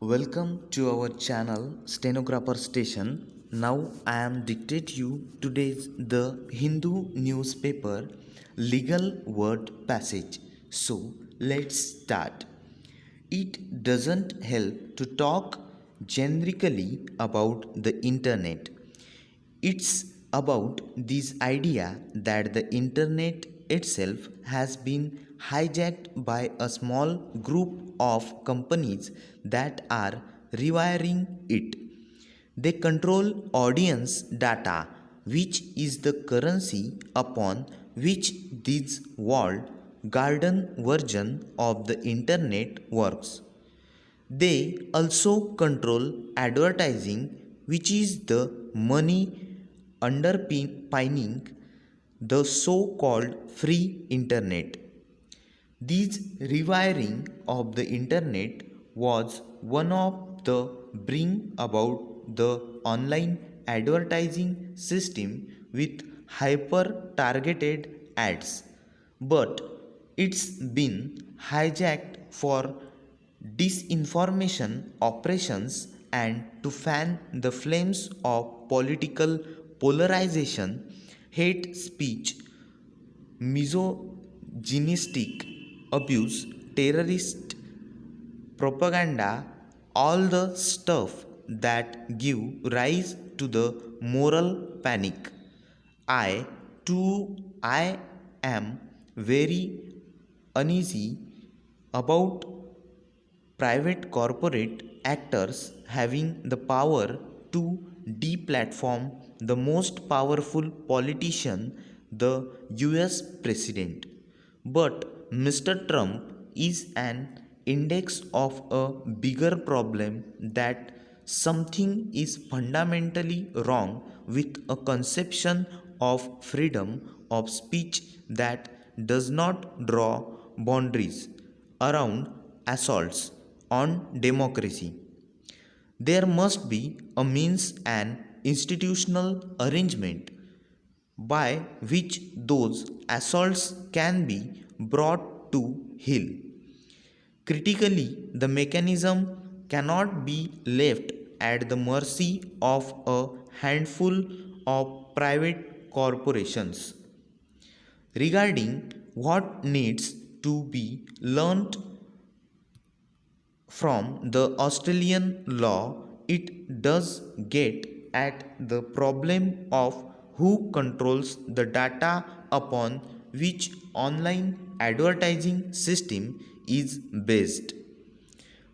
Welcome to our channel Stenographer Station. Now I am dictate you today's the Hindu newspaper legal word passage. So let's start. It doesn't help to talk generically about the internet. It's about this idea that the internet itself has been hijacked by a small group of companies that are rewiring it. They control audience data, which is the currency upon which this walled garden version of the internet works. They also control advertising, which is the money underpinning the so called free internet. This rewiring of the internet was one of the bring about the online advertising system with hyper targeted ads, but it's been hijacked for disinformation operations and to fan the flames of political polarization, hate speech, misogynistic abuse, terrorist propaganda, all the stuff that give rise to the moral panic. I am very uneasy about private corporate actors having the power to deplatform the most powerful politician, the US president. But Mr. Trump is an index of a bigger problem that something is fundamentally wrong with a conception of freedom of speech that does not draw boundaries around assaults on democracy. There must be a means and institutional arrangement by which those assaults can be brought to heel. Critically, the mechanism cannot be left at the mercy of a handful of private corporations. Regarding what needs to be learnt from the Australian law, it does get at the problem of who controls the data upon which online advertising system is based.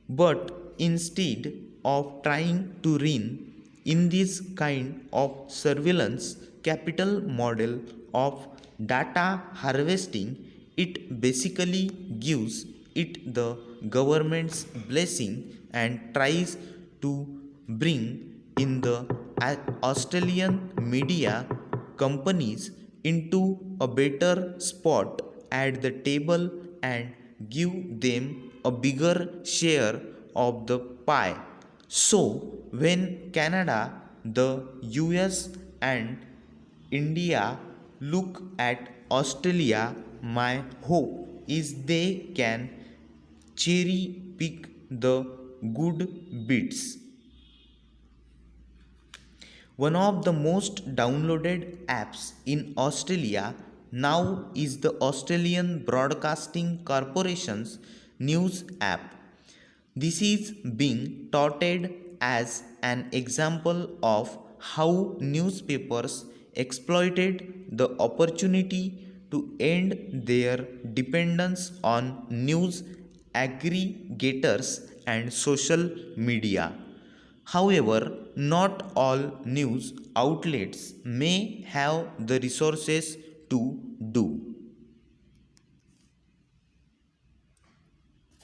But instead of trying to rein in this kind of surveillance capital model of data harvesting, it basically gives it the government's blessing and tries to bring in the Australian media companies into a better spot at the table and give them a bigger share of the pie. So, when Canada, the US, and India look at Australia, my hope is they can cherry pick the good bits. One of the most downloaded apps in Australia now is the Australian Broadcasting Corporation's news app. This is being touted as an example of how newspapers exploited the opportunity to end their dependence on news aggregators and social media. However, not all news outlets may have the resources to do